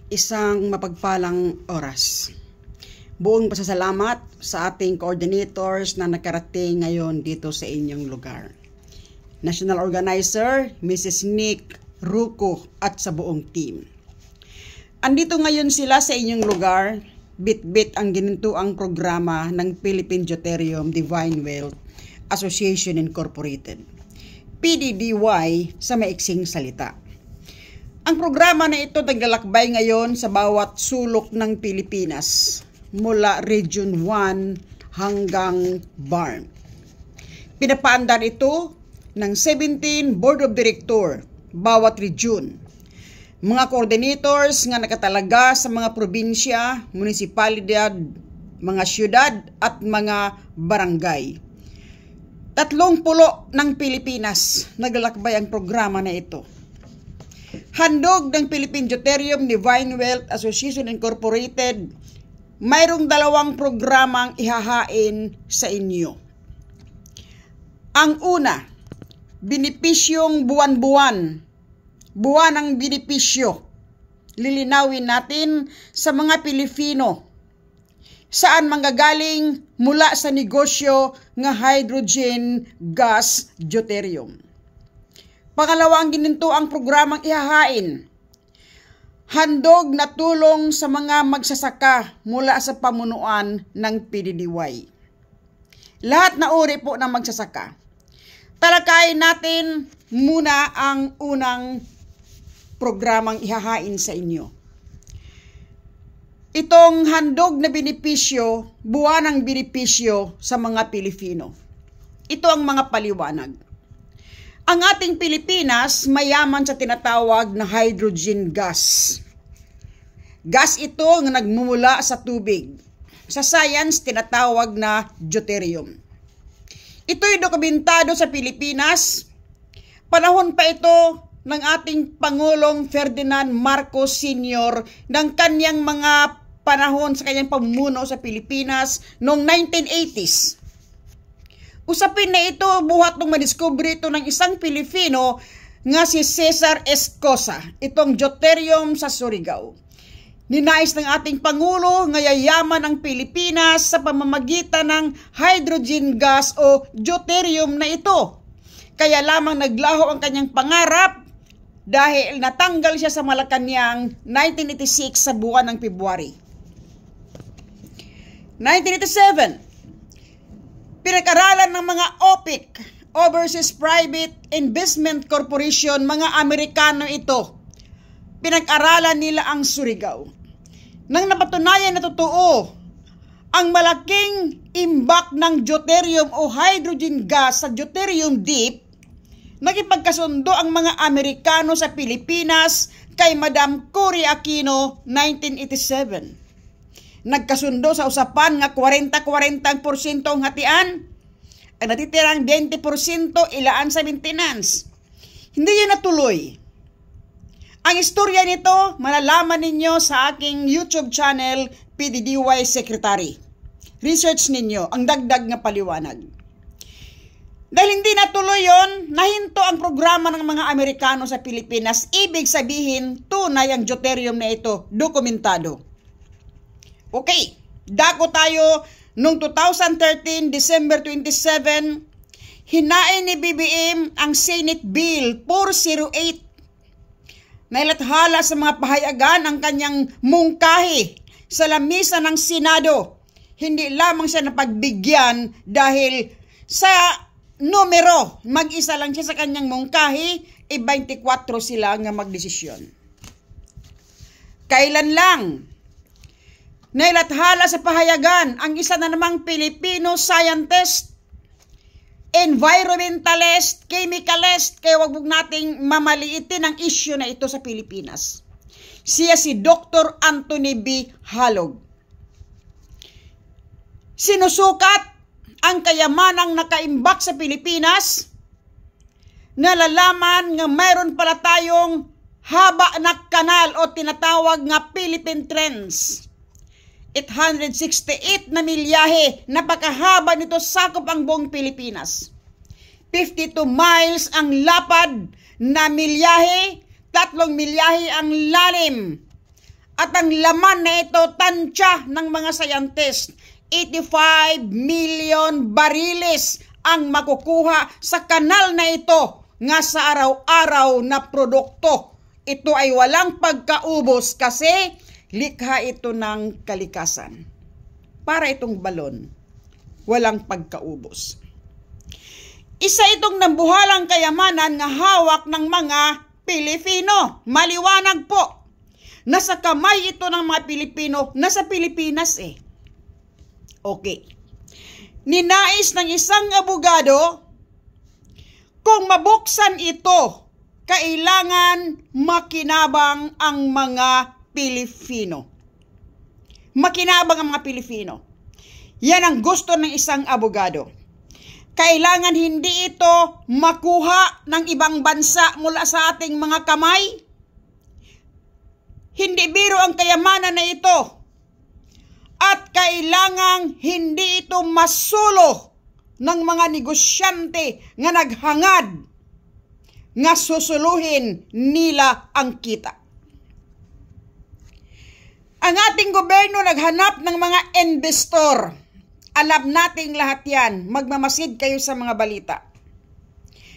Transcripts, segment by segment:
Isang mapagpalang oras. Buong pasasalamat sa ating coordinators na nakarating ngayon dito sa inyong lugar. National Organizer, Mrs. Nick Ruco at sa buong team. Andito ngayon sila sa inyong lugar, bit-bit ang ginintuang programa ng Philippine Deuterium Divine Wealth Association Incorporated, PDDY sa maiksing salita. Ang programa na ito naglalakbay ngayon sa bawat sulok ng Pilipinas, mula Region 1 hanggang BARM. Pinapaandar ito ng 17 Board of Director bawat region. Mga coordinators nga nakatalaga sa mga probinsya, munisipalidad, mga syudad at mga barangay. 30 ng Pilipinas naglalakbay ang programa na ito. Handog ng Philippine Deuterium Divine Wealth Association Incorporated, mayroong 2 programang ihahain sa inyo. Ang una, benepisyong buwan-buwan. Buwan ang benepisyo. Lilinawin natin sa mga Pilipino. Saan manggagaling mula sa negosyo nga hydrogen gas deuterium. Pangalawa, ang gininto ang programang ihahain. Handog na tulong sa mga magsasaka mula sa pamunuan ng PDDY. Lahat na uri po ng magsasaka. Talakayin natin muna ang unang programang ihahain sa inyo. Itong handog na benepisyo, buwan ng benepisyo sa mga Pilipino. Ito ang mga paliwanag. Ang ating Pilipinas mayaman sa tinatawag na hydrogen gas. Gas ito nga nagmumula sa tubig. Sa science, tinatawag na deuterium. Ito'y dokumentado sa Pilipinas. Panahon pa ito ng ating Pangulong Ferdinand Marcos Sr. ng kanyang mga panahon sa kanyang pamumuno sa Pilipinas noong 1980s. Usapin na ito buhat nung madiskubre ito ng isang Pilipino nga si Cesar Escosa, itong deuterium sa Surigao. Ninais ng ating Pangulo nga yayaman ang Pilipinas sa pamamagitan ng hydrogen gas o deuterium na ito. Kaya lamang naglaho ang kanyang pangarap dahil natanggal siya sa Malacanang 1986 sa buwan ng February. 1987, pinag-aralan ng mga OPIC, Overseas Private Investment Corporation, mga Amerikano ito. Pinag-aralan nila ang Surigao. Nang napatunayan na totoo, ang malaking imbak ng deuterium o hydrogen gas sa deuterium deep, nagipagkasundo ang mga Amerikano sa Pilipinas kay Madam Cory Aquino 1987. Nagkasundo sa usapan nga 40% ang hatian, ang natitirang 20% ilaan sa maintenance. Hindi yun natuloy. Ang istorya nito, malalaman ninyo sa aking YouTube channel, PDDY Secretary. Research ninyo ang dagdag nga paliwanag. Dahil hindi natuloy yon, nahinto ang programa ng mga Amerikano sa Pilipinas. Ibig sabihin, tunay ang deuterium na ito, dokumentado. Okay, dako tayo noong 2013, December 27, hinain ni BBM ang Senate Bill 408. Nailathala sa mga pahayagan ang kanyang mungkahi sa lamisa ng Senado. Hindi lamang siya napagbigyan dahil sa numero, mag-isa lang siya sa kanyang mungkahi, 24 sila nga magdesisyon. Kailan lang nailathala sa pahayagan ang isa na namang Filipino scientist, environmentalist, chemicalist, kaya wag nating mamaliitin ang issue na ito sa Pilipinas. Siya si Dr. Anthony B. Halog. Sinusukat ang kayamanang nakaimbak sa Pilipinas, nalalaman nga mayroon pala tayong haba na kanal o tinatawag nga Philippine Trends. 868 na milyahe, napakahaba nito, sakop ang buong Pilipinas. 52 miles ang lapad na milyahe, 3 milyahe ang lalim. At ang laman na ito, tansya ng mga scientist, 85 million bariles ang makukuha sa kanal na ito nga sa araw-araw na produkto. Ito ay walang pagkaubos kasi likha ito ng kalikasan. Para itong balon, walang pagkaubos. Isa itong nambuhalang kayamanan nga hawak ng mga Pilipino. Maliwanag po. Nasa kamay ito ng mga Pilipino, nasa Pilipinas eh. Okay. Ninais ng isang abogado, kung mabuksan ito, kailangan makinabang ang mga Pilipino. Makinabang ang mga Pilipino. Yan ang gusto ng isang abogado. Kailangan hindi ito makuha ng ibang bansa mula sa ating mga kamay. Hindi biro ang kayamanan na ito. At kailangang hindi ito masulo ng mga negosyante nga naghangad nga susuluhin nila ang kita. Ang ating gobyerno naghanap ng mga investor. Alam nating lahat yan. Magmamasid kayo sa mga balita.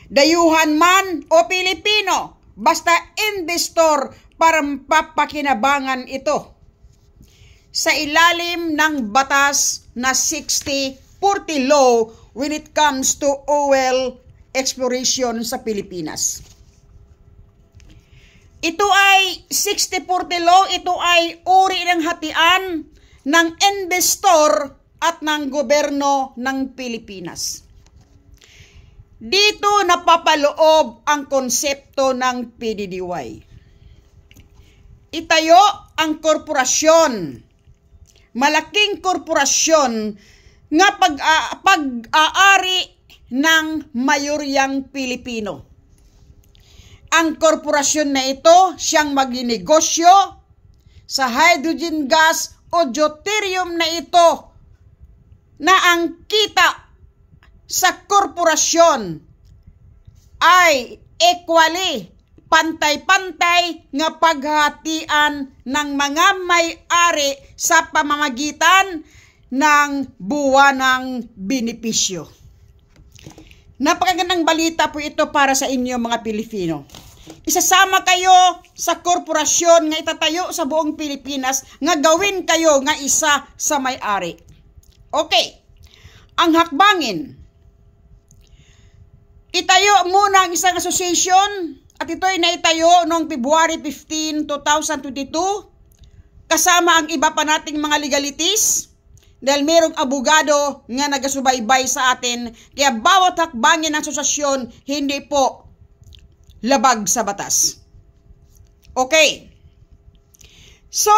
Dayuhan man o Pilipino, basta investor para papakinabangan ito. Sa ilalim ng batas na 60-40 law when it comes to oil exploration sa Pilipinas. Ito ay 60-40 law, ito ay uri ng hatian ng investor at ng gobyerno ng Pilipinas. Dito napapaloob ang konsepto ng PDDY. Itayo ang korporasyon, malaking korporasyon nga pag-aari ng mayoryang Pilipino. Ang korporasyon na ito siyang magninegosyo sa hydrogen gas o deuterium na ito na ang kita sa korporasyon ay equally, pantay-pantay nga paghatian ng mga may-ari sa pamamagitan ng buwanang benepisyo. Napakagandang balita po ito para sa inyo mga Pilipino. Isasama kayo sa korporasyon nga itatayo sa buong Pilipinas nga gawin kayo nga isa sa may-ari. Okay, ang hakbangin. Itayo muna ang isang association at ito ay naitayo noong February 15, 2022 kasama ang iba pa nating mga legalities dahil mayroong abogado nga nagasubaybay sa atin kaya bawat hakbangin ng asosasyon hindi po labag sa batas. Okay. So,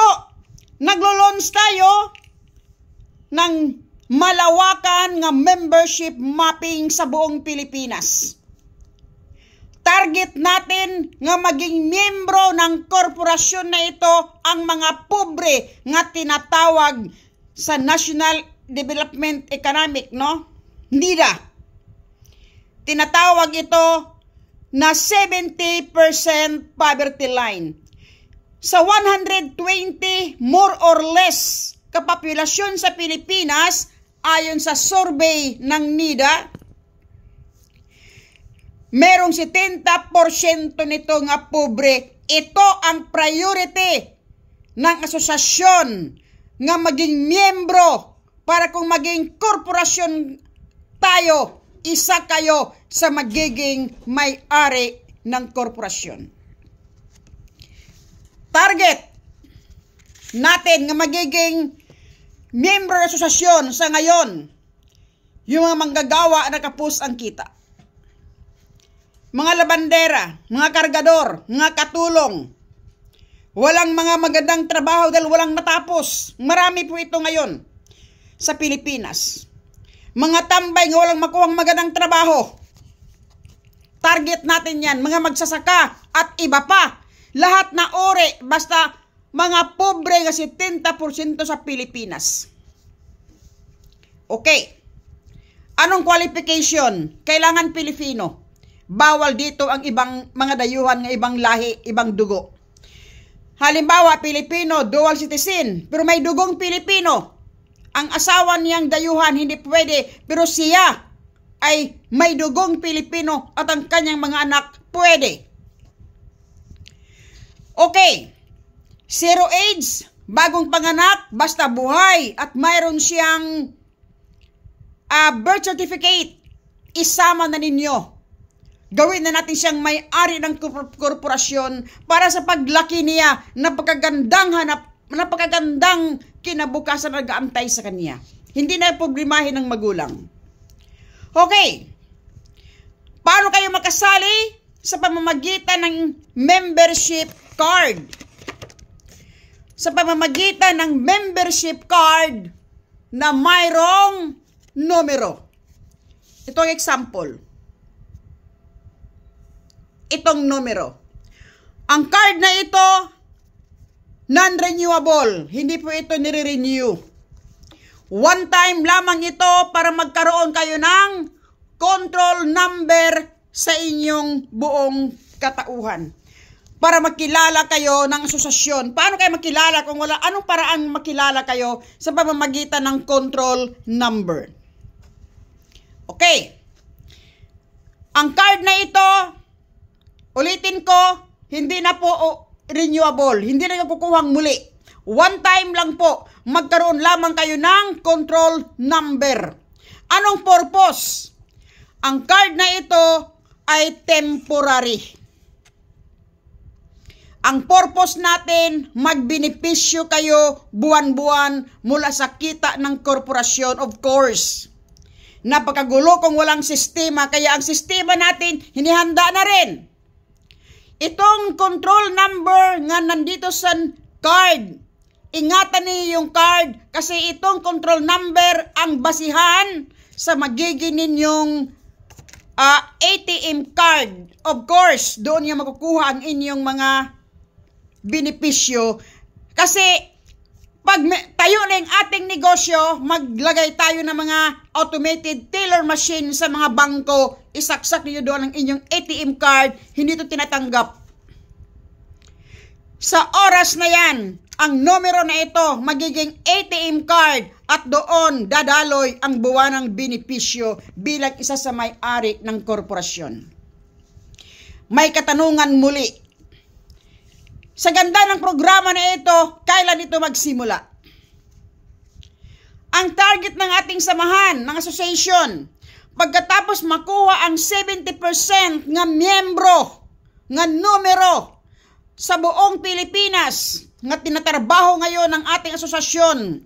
naglo-launch tayo ng malawakan nga membership mapping sa buong Pilipinas. Target natin nga maging miyembro ng korporasyon na ito ang mga pobre nga tinatawag sa National Development Economic, no? NIDA. Tinatawag ito na 70% poverty line. Sa 120 more or less kapopulasyon sa Pilipinas, ayon sa survey ng NIDA, merong 70% nito nga pobre. Ito ang priority ng asosasyon nga maging miyembro para kung maging korporasyon tayo, isa kayo sa magiging may-ari ng korporasyon. Target natin nga magiging member asosasyon sa ngayon, yung mga manggagawa na kapos ang kita. Mga labandera, mga kargador, mga katulong, walang mga magandang trabaho dahil walang natapos. Marami po ito ngayon sa Pilipinas. Mga tambay nga walang makuhang magandang trabaho. Target natin yan, mga magsasaka at iba pa. Lahat na ore, basta mga pobre nga 70% sa Pilipinas. Okay. Anong qualification? Kailangan Pilipino. Bawal dito ang ibang mga dayuhan nga ibang lahi, ibang dugo. Halimbawa, Pilipino, dual citizen, pero may dugong Pilipino. Ang asawa niyang dayuhan, hindi pwede, pero siya ay may dugong Pilipino at ang kanyang mga anak, pwede. Okay, 0 age, bagong panganak, basta buhay at mayroon siyang birth certificate, isama na ninyo. Gawin na natin siyang may-ari ng korporasyon para sa paglaki niya, napakagandang kinabukasan na nag-aantay sa kanya. Hindi na problemahin ng magulang. Okay. Paano kayo makasali? Sa pamamagitan ng membership card. Sa pamamagitan ng membership card na mayroong numero. Ito ang example. Itong numero. Ang card na ito, non-renewable. Hindi po ito nire-renew. One time lamang ito para magkaroon kayo ng control number sa inyong buong katauhan. Para makilala kayo ng asosasyon. Paano kayo makilala kung wala? Anong paraan makilala kayo sa pamamagitan ng control number? Okay. Ang card na ito, ulitin ko, hindi na po renewable. Hindi na kukuhang muli. One time lang po, magkaroon lamang kayo ng control number. Anong purpose? Ang card na ito ay temporary. Ang purpose natin, magbenepisyo kayo buwan-buwan mula sa kita ng korporasyon, of course. Napakagulo kung walang sistema, kaya ang sistema natin, hinihanda na rin. Itong control number nga nandito sa card, ingatan niyo yung card kasi itong control number ang basihan sa magiging ninyong ATM card. Of course, doon niyo makukuha ang inyong mga benepisyo. Kasi pag tayo na yung ating negosyo, maglagay tayo ng mga automated teller machine sa mga bangko, isaksak niyo doon ang inyong ATM card, hindi ito tinatanggap. Sa oras na yan, ang numero na ito magiging ATM card at doon dadaloy ang buwanang benepisyo bilang isa sa may-ari ng korporasyon. May katanungan muli. Sa ganda ng programa na ito, kailan ito magsimula? Ang target ng ating samahan, ng association, pagkatapos makuha ang 70% nga miyembro, nga numero, sa buong Pilipinas nga tinatrabaho ngayon ng ating asosasyon,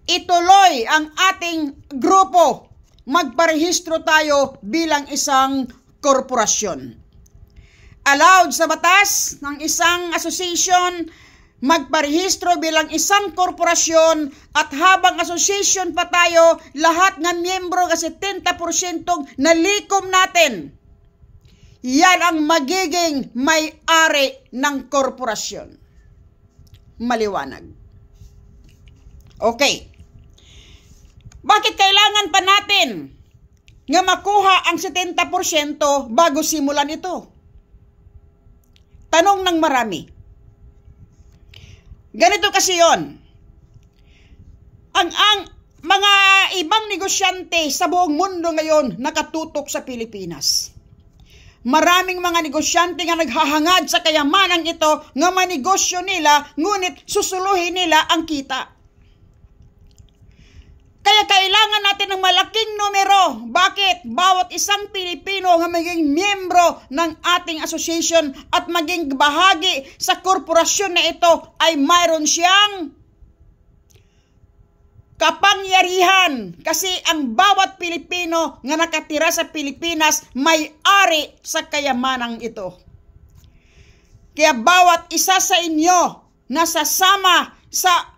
ituloy ang ating grupo, magparehistro tayo bilang isang korporasyon. Allowed sa batas ng isang association, magparehistro bilang isang korporasyon at habang association pa tayo, lahat ng miyembro kasi 70% nalikom natin. Yan ang magiging may-ari ng korporasyon. Maliwanag. Okay. Bakit kailangan pa natin nga makuha ang 70% bago simulan ito? Tanong ng marami. Ganito kasi yon. Ang mga ibang negosyante sa buong mundo ngayon nakatutok sa Pilipinas. Maraming mga negosyante nga naghahangad sa kayamanang ito nga manegosyo nila, ngunit susuluhin nila ang kita. Kaya kailangan natin ng malaking numero. Bakit? Bawat isang Pilipino nga maging miyembro ng ating association at maging bahagi sa korporasyon na ito ay mayroon siyang kapangyarihan, kasi ang bawat Pilipino nga nakatira sa Pilipinas may-ari sa kayamanang ito. Kaya bawat isa sa inyo na sasama sa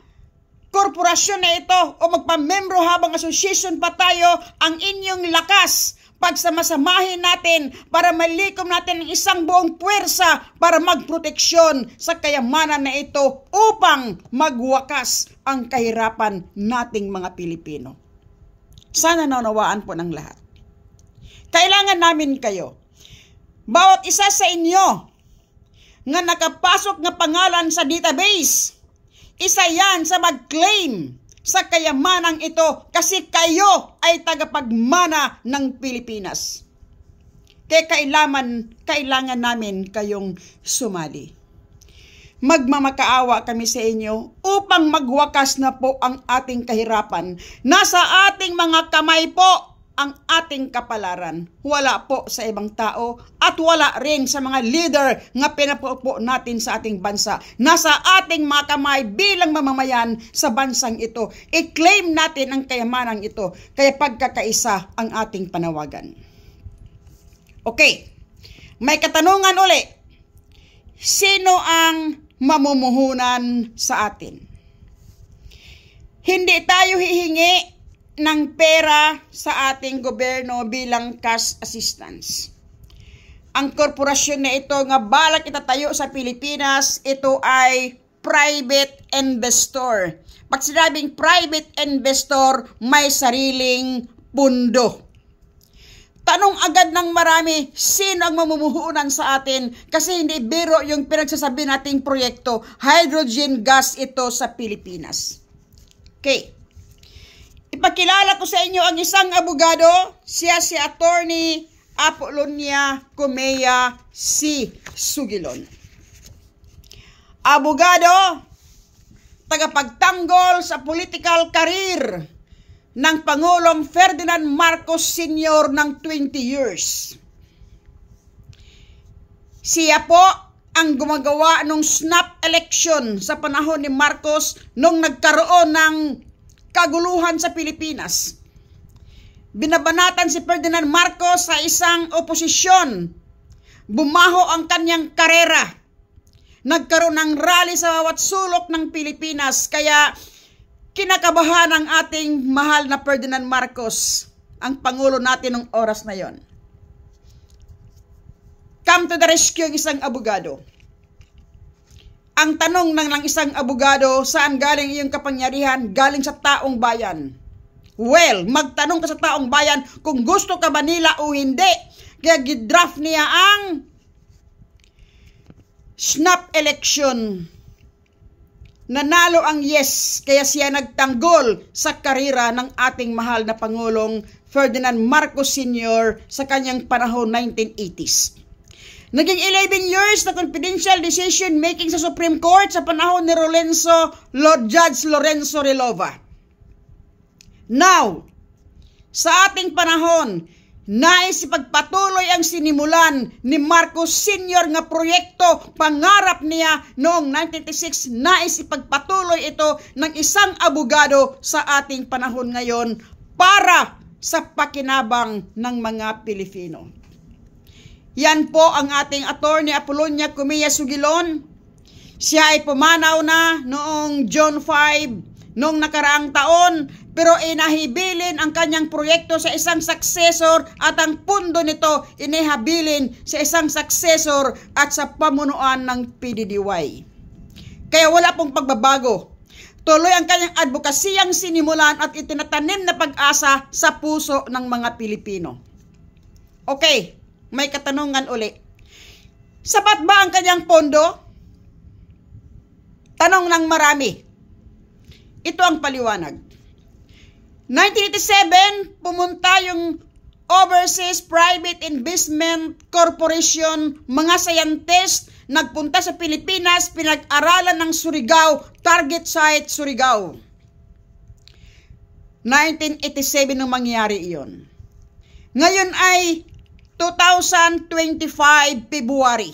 korporasyon na ito o magpamembro habang association pa tayo, ang inyong lakas pagsamasamahin natin para malikom natin ang isang buong puwersa para magproteksyon sa kayamanan na ito upang magwakas ang kahirapan nating mga Pilipino. Sana naunawaan po ng lahat. Kailangan namin kayo. Bawat isa sa inyo nga nakapasok nga pangalan sa database. Isa yan sa mag-claim sa kayamanang ito kasi kayo ay tagapagmana ng Pilipinas. Kaya kailangan namin kayong sumali. Magmamakaawa kami sa inyo upang magwakas na po ang ating kahirapan. Nasa ating mga kamay po ang ating kapalaran. Wala po sa ibang tao at wala rin sa mga leader nga pinapupo natin sa ating bansa. Nasa ating mga kamay bilang mamamayan sa bansang ito. I-claim natin ang kayamanang ito. Kaya pagkakaisa ang ating panawagan. Okay, may katanungan uli. Sino ang mamumuhunan sa atin? Hindi tayo hihingi ng pera sa ating gobyerno bilang cash assistance. Ang korporasyon na ito nga balak itatayo sa Pilipinas, ito ay private investor. Pag sinabing private investor, may sariling pundo. Tanong agad ng marami, sino ang mamumuhunan sa atin? Kasi hindi biro yung pinagsasabi nating proyekto. Hydrogen gas ito sa Pilipinas. Okay. Ipakilala ko sa inyo ang isang abogado. Siya si Attorney Apolonia Comea C. Sugilon. Abogado, tagapagtanggol sa political career ng Pangulong Ferdinand Marcos Sr. ng 20 years. Siya po ang gumagawa ng snap election sa panahon ni Marcos nung nagkaroon ng kaguluhan sa Pilipinas. Binabanatan si Ferdinand Marcos sa isang oposisyon. Bumaho ang kanyang karera. Nagkaroon ng rally sa bawat sulok ng Pilipinas. Kaya kinakabahan ang ating mahal na Ferdinand Marcos, ang Pangulo natin ng oras na yon. Come to the rescue ang isang abogado. Ang tanong ng isang abogado, saan galing iyong kapangyarihan? Galing sa taong bayan. Well, magtanong ka sa taong bayan kung gusto ka ba nila o hindi. Kaya gidraft niya ang snap election. Nanalo ang yes, kaya siya nagtanggol sa karera ng ating mahal na Pangulong Ferdinand Marcos Sr. sa kanyang panahon 1980s. Naging 11 years na confidential decision making sa Supreme Court sa panahon ni Judge Lorenzo Relova. Now, sa ating panahon, nais ipagpatuloy ang sinimulan ni Marcos Sr. nga proyekto, pangarap niya noong 1996, nais ipagpatuloy ito ng isang abogado sa ating panahon ngayon para sa pakinabang ng mga Pilipino. Yan po ang ating Attorney Apolonia Comea Sugilon. Siya ay pumanaw na noong June 5 noong nakaraang taon, pero inahibilin ang kanyang proyekto sa isang successor at ang pundo nito inihabilin sa isang successor at sa pamunuan ng PDDY. Kaya wala pong pagbabago. Tuloy ang kanyang advokasiyang sinimulan at itinatanim na pag-asa sa puso ng mga Pilipino. Okay, may katanungan uli. Sapat ba ang kanyang pondo? Tanong ng marami. Ito ang paliwanag. 1987, pumunta yung Overseas Private Investment Corporation, mga scientist, nagpunta sa Pilipinas, pinag-aralan ng Surigao, target site Surigao. 1987 nang mangyari iyon. Ngayon ay 2025 February.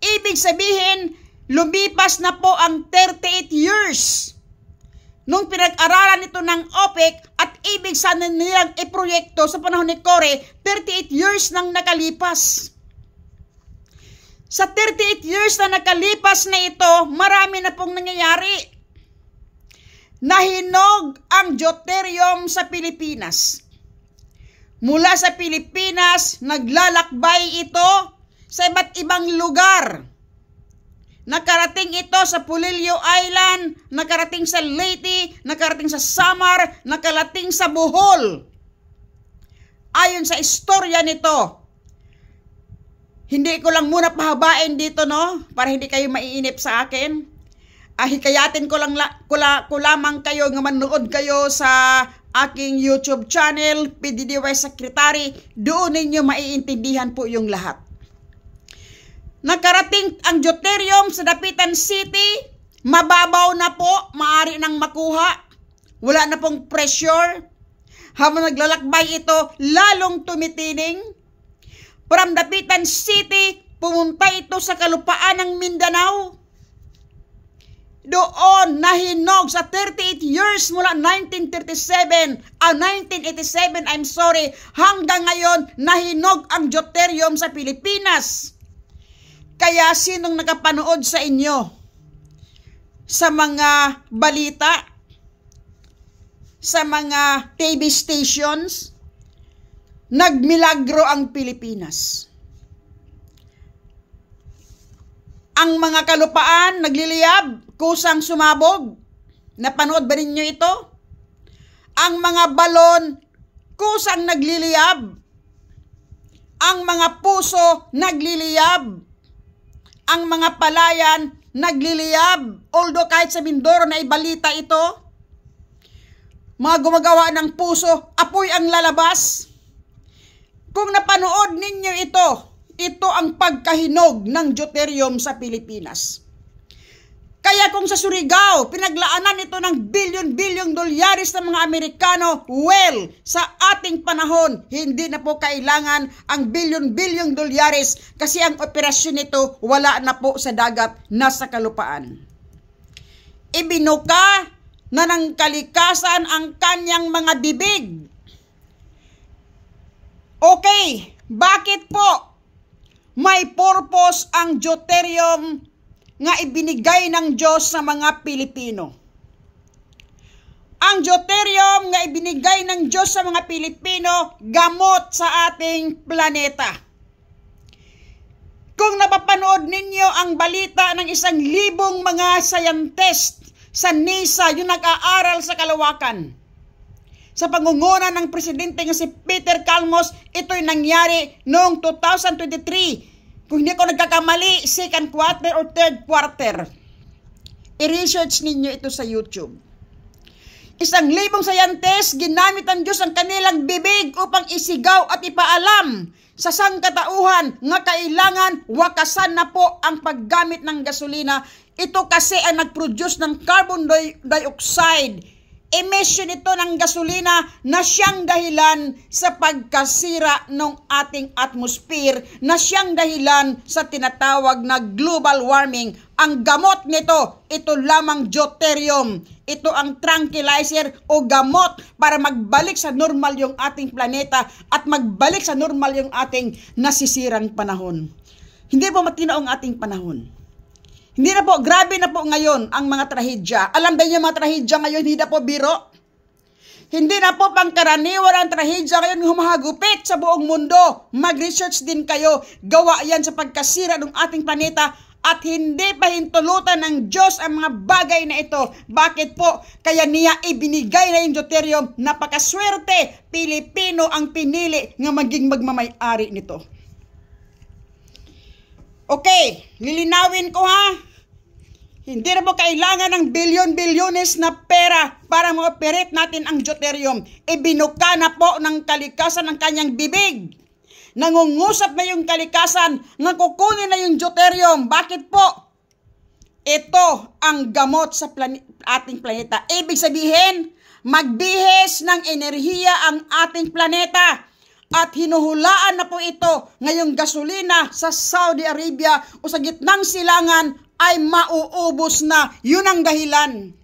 Ibig sabihin, lumipas na po ang 38 years nung pinag-aralan ito ng OPEC at ibig sana nilang iproyekto sa panahon ni Cory, 38 years nang nakalipas. Sa 38 years na nakalipas na ito, marami na pong nangyayari. Nahinog ang deuterium sa Pilipinas. Mula sa Pilipinas, naglalakbay ito sa iba't ibang lugar. Nakarating ito sa Polillo Island, nakarating sa Leyte, nakarating sa Samar, nakarating sa Bohol. Ayon sa istorya nito, Hindi ko lang muna pahabain dito, no? Para hindi kayo maiinip sa akin. Hikayatin ko lamang kayo nga manood kayo sa aking YouTube channel, PDDY Secretary. Doon ninyo maiintindihan po yung lahat. Nakarating ang deuterium sa Dapitan City. Mababaw na po, maaari nang makuha. Wala na pong pressure. Habang naglalakbay ito, lalong tumitining. From Dapitan City, pumunta ito sa kalupaan ng Mindanao. Doon nahinog sa 38 years mula 1987, 1987, hanggang ngayon nahinog ang deuterium sa Pilipinas. Kaya sinong nakapanood sa inyo sa mga balita, sa mga TV stations, nagmilagro ang Pilipinas. Ang mga kalupaan nagliliyab, kusang sumabog. Napanood ba ninyo ito? Ang mga balon, kusang nagliliyab. Ang mga puso, nagliliyab. Ang mga palayan, nagliliyab. Although kahit sa Mindoro na ibalita ito, mga gumagawa ng puso, apoy ang lalabas. Kung napanood ninyo ito ang pagkahinog ng deuterium sa Pilipinas. Kaya kung sa Surigao, pinaglaanan ito ng bilyon-bilyong dolyares ng mga Amerikano, well, sa ating panahon, hindi na po kailangan ang bilyon-bilyong dolyares kasi ang operasyon nito wala na po sa dagat, nasa kalupaan. Ibinuka na ng kalikasan ang kanyang mga bibig. Okay, bakit po may purpose ang deuterium nga ibinigay ng Diyos sa mga Pilipino? Ang deuterium nga ibinigay ng Diyos sa mga Pilipino, gamot sa ating planeta. Kung napapanood ninyo ang balita ng 1,000 mga scientist sa NISA, yung nag-aaral sa kalawakan, sa pangunguna ng presidente nga si Peter Calmos, ito'y nangyari noong 2023. Kung hindi ko nagkakamali, second quarter or third quarter. I-research ninyo ito sa YouTube. 1,000 scientists, ginamit ang Diyos ang kanilang bibig upang isigaw at ipaalam sa sangkatauhan nga kailangan wakasan na po ang paggamit ng gasolina. Ito kasi ang nag-produce ng carbon dioxide. Emission ito ng gasolina na siyang dahilan sa pagkasira ng ating atmosphere, na siyang dahilan sa tinatawag na global warming. Ang gamot nito, ito lamang deuterium. Ito ang tranquilizer o gamot para magbalik sa normal yung ating planeta at magbalik sa normal yung ating nasisirang panahon. Hindi po matino ang ating panahon. Hindi na po, grabe na po ngayon ang mga trahedya. Alam ba niyo mga trahedya ngayon, hindi na po biro. Hindi na po pangkaraniwan ang trahedya ngayon humahagupit sa buong mundo. Mag-research din kayo. Gawa yan sa pagkasira ng ating planeta at hindi pa hintulutan ng Diyos ang mga bagay na ito. Bakit po? Kaya niya ibinigay na yung deuterium. Napakaswerte, Pilipino ang pinili nga maging magmamay-ari nito. Okay, lilinawin ko ha. Hindi na po kailangan ng bilyon-bilyones na pera para ma-operate natin ang deuterium. Ibinuka na po ng kalikasan ang kanyang bibig. Nangungusap na yung kalikasan, nakukunin na yung deuterium. Bakit po? Ito ang gamot sa ating planeta. Ibig sabihin, magbihis ng enerhiya ang ating planeta. At hinuhulaan na po ito ngayong gasolina sa Saudi Arabia o sa gitnang silangan ay mauubos na. Yun ang dahilan.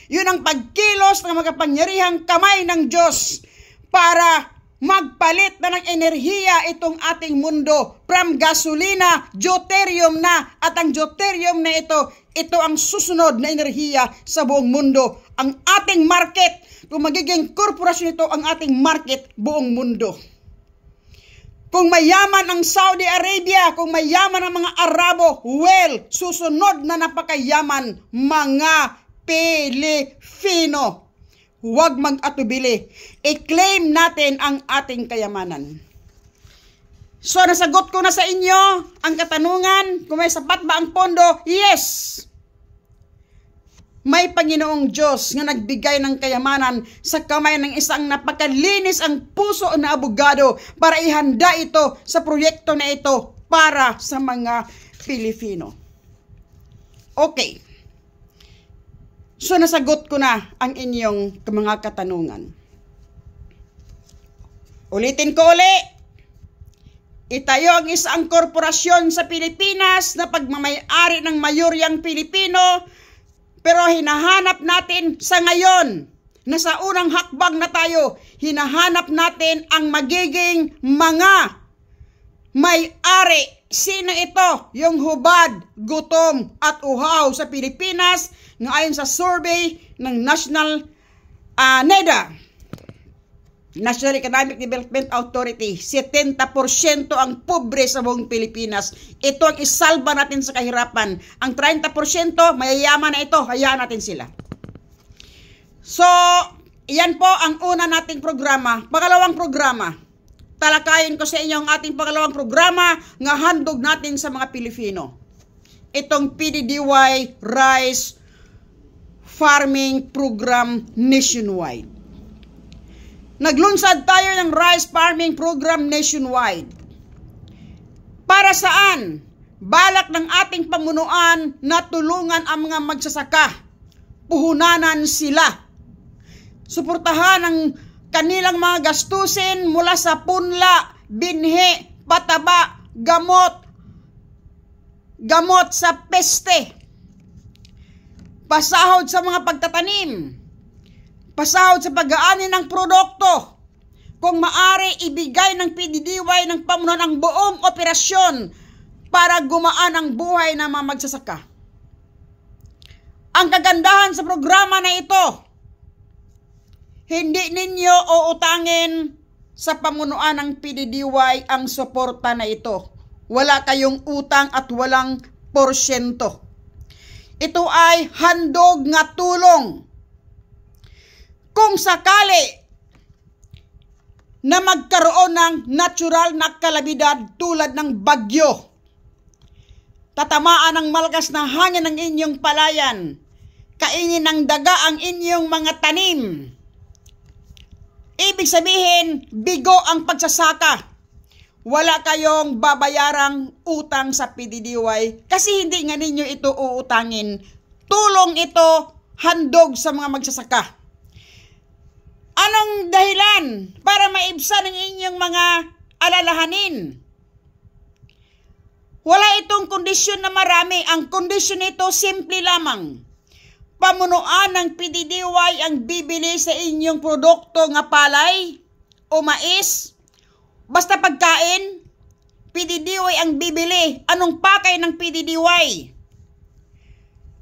Yun ang pagkilos ng makapangyarihang kamay ng Diyos para magpalit na ng enerhiya itong ating mundo from gasolina, deuterium na. At ang deuterium na ito ang susunod na enerhiya sa buong mundo. Ang ating market, kung magiging korporasyon ito, ang ating market buong mundo. Kung mayaman ang Saudi Arabia, kung mayaman ang mga Arabo, well, susunod na napakayaman mga Pilipino. Huwag mag-atubili. I-claim natin ang ating kayamanan. So, nasagot ko na sa inyo ang katanungan, kung may sapat ba ang pondo? Yes! May Panginoong Diyos nga nagbigay ng kayamanan sa kamay ng isang napakalinis ang puso na abogado para ihanda ito sa proyekto na ito para sa mga Pilipino. Okay. So, nasagot ko na ang inyong mga katanungan. Ulitin ko uli. Itayo ang isang korporasyon sa Pilipinas na pagmamay-ari ng mayoryang Pilipino, pero hinahanap natin sa ngayon, na sa unang hakbang na tayo, hinahanap natin ang magiging mga may-ari. Sino ito? Yung hubad, gutom at uhaw sa Pilipinas, ngayon sa survey ng National NEDA. National Economic Development Authority, 70% ang pobre sa buong Pilipinas. Ito ang isalba natin sa kahirapan. Ang 30% mayayaman na ito, hayaan natin sila. So, iyan po ang una nating programa. Pangalawang programa, talakayin ko sa inyo ang ating pangalawang programa nga handog natin sa mga Pilipino. Itong PDDY Rice Farming Program Nationwide. Naglunsad tayo ng rice farming program nationwide. Para saan? Balak ng ating pamunuan na tulungan ang mga magsasaka. Puhunanan sila. Suportahan ang kanilang mga gastusin mula sa punla, binhi, pataba, gamot sa peste. Pasahod sa mga pagtatanim. Pasahod sa pag-aani ng produkto. Kung maari, ibigay ng PDDY ng pamunuan ang buong operasyon para gumaan ang buhay ng mga magsasaka. Ang kagandahan sa programa na ito, hindi ninyo uutangin sa pamunuan ng PDDY ang suporta na ito. Wala kayong utang at walang porsyento. Ito ay handog nga tulong. Kung sakali na magkaroon ng natural na kalamidad tulad ng bagyo, tatamaan ng malakas na hangin ng inyong palayan, kainin ng daga ang inyong mga tanim, ibig sabihin, bigo ang pagsasaka. Wala kayong babayarang utang sa PDDY kasi hindi nga ninyo ito uutangin. Tulong ito, handog sa mga magsasaka. Anong dahilan para maibsan ang inyong mga alalahanin? Wala itong kondisyon na marami. Ang kondisyon nito simple lamang. Pamunuan ng PDDY ang bibili sa inyong produkto nga palay o mais. Basta pagkain, PDDY ang bibili. Anong pakay ng PDDY?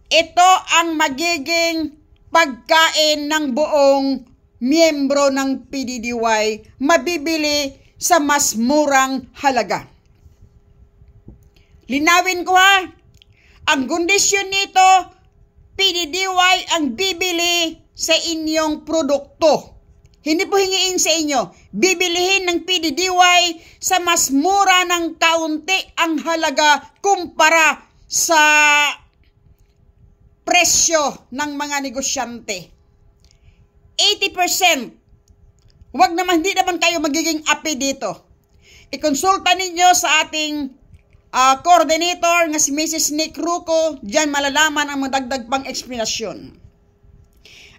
Ito ang magiging pagkain ng buong miyembro ng PDDY, mabibili sa mas murang halaga. Linawin ko ha, ang kondisyon nito, PDDY ang bibili sa inyong produkto. Hindi po hingiin sa inyo, bibilihin ng PDDY sa mas mura ng kaunti ang halaga kumpara sa presyo ng mga negosyante. 80%. Hindi naman kayo magiging api dito. I-consulta ninyo sa ating coordinator nga si Mrs. Nick Ruco. Diyan malalaman ang madagdag pang eksplanasyon.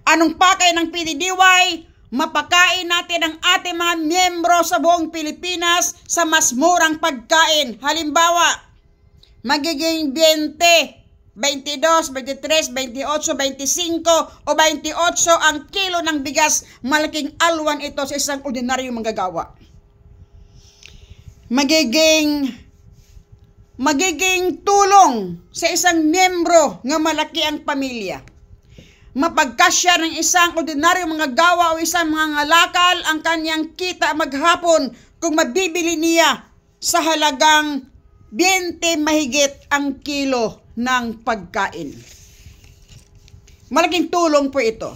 Anong pakay ng PDDY? Mapakain natin ang ating mga miyembro sa buong Pilipinas sa mas murang pagkain. Halimbawa, magiging 20, 22, 23, 28, 25 o 28 ang kilo ng bigas. Malaking alwan ito sa isang ordinaryong manggagawa. Magiging tulong sa isang miyembro nga malaki ang pamilya. Mapagkasya ng isang ordinaryong manggagawa o isang mga ngalakal ang kanyang kita maghapon kung mabibili niya sa halagang 20 mahigit ang kilo ng pagkain. Malaking tulong po ito.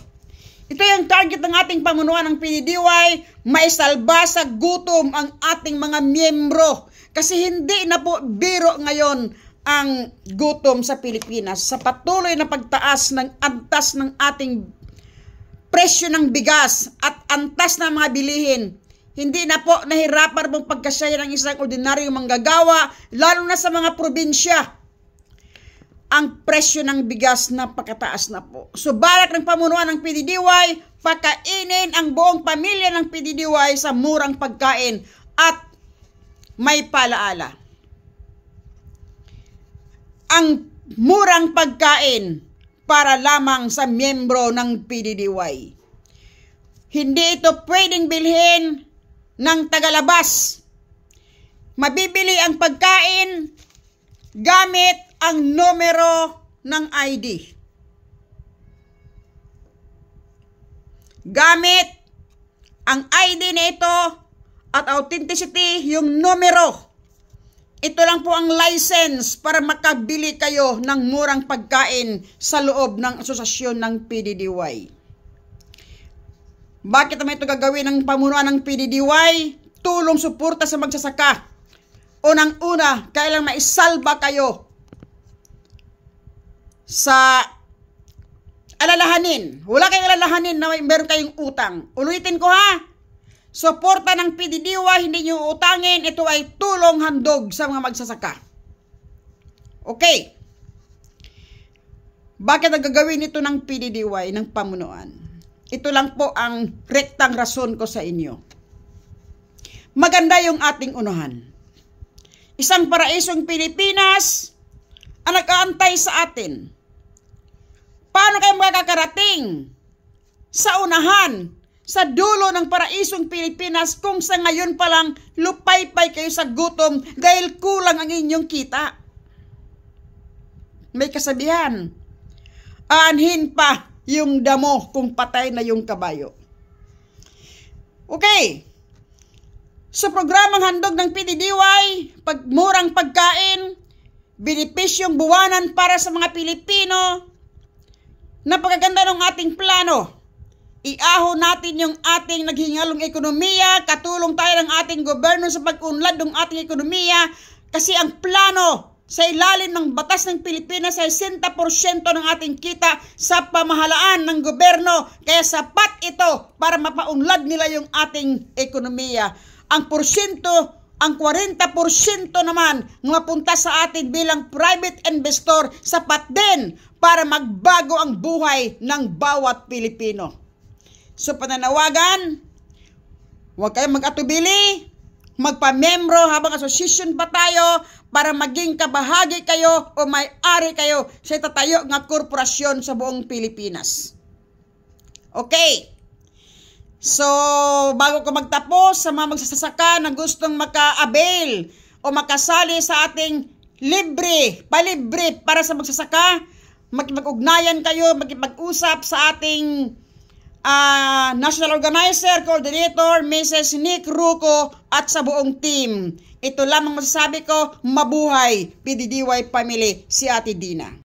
Ito yung target ng ating pamunuan ng PDDY, maisalba sa gutom ang ating mga miyembro Kasi hindi na po biro ngayon ang gutom sa Pilipinas. Sa patuloy na pagtaas ng antas ng ating presyo ng bigas at antas ng mga bilihin, hindi na po nahirapan mong pagkasya ng isang ordinaryong manggagawa, lalo na sa mga probinsya. Ang presyo ng bigas napakataas na po. So balak ng pamunuan ng PDDY, pakainin ang buong pamilya ng PDDY sa murang pagkain at may palaala. Ang murang pagkain para lamang sa miyembro ng PDDY. Hindi ito pwedeng bilhin ng tagalabas. Mabibili ang pagkain gamit ang numero ng ID. Gamit ang ID nito at authenticity yung numero. Ito lang po ang license para makabili kayo ng murang pagkain sa loob ng asosasyon ng PDDY. Bakit naman ito gagawin ng pamunuan ng PDDY? Tulong suporta sa magsasaka. Unang-una, kailang maisalba kayo sa alalahanin. Wala kayong alalahanin na meron kayong utang. Ulitin ko ha. Suporta ng PDDY, hindi nyo utangin. Ito ay tulong handog sa mga magsasaka. Okay. Bakit ang gagawin ito ng PDDY, ng pamunuan? Ito lang po ang rektang rason ko sa inyo. Maganda yung ating unahan. Isang paraisong Pilipinas ang nag-aantay sa atin. Paano kayo makakarating sa unahan, sa dulo ng paraisong Pilipinas kung sa ngayon pa lang lupaypay kayo sa gutom dahil kulang ang inyong kita? May kasabihan, aanhin pa yung damo kung patay na yung kabayo. Okay. Sa programang handog ng PDDY, murang pagkain, benepisyong buwanan para sa mga Pilipino, napakaganda ng ating plano. Iahon natin yung ating naghingalong ekonomiya, katulong tayo ng ating gobyerno sa pag-unlad ng ating ekonomiya, kasi ang plano sa ilalim ng batas ng Pilipinas ay 60% ng ating kita sa pamahalaan ng gobyerno, kaya sapat ito para mapaunlad nila yung ating ekonomiya. Ang porsyento, ang 40% naman mapunta sa atin bilang private investor, sapat din para magbago ang buhay ng bawat Pilipino. So pananawagan, huwag kayong mag-atubili, magpamembro habang asosasyon pa tayo para maging kabahagi kayo o may-ari kayo sa itatayo ng korporasyon sa buong Pilipinas. Okay. So, bago ko magtapos, sa mga magsasaka na gustong maka-avail o makasali sa ating palibre para sa magsasaka, makipag-ugnayan kayo, makipag-usap sa ating National Organizer, Coordinator, Mrs. Nick Ruco at sa buong team. Ito lamang masasabi ko, mabuhay PDDY Family, si Ate Dina.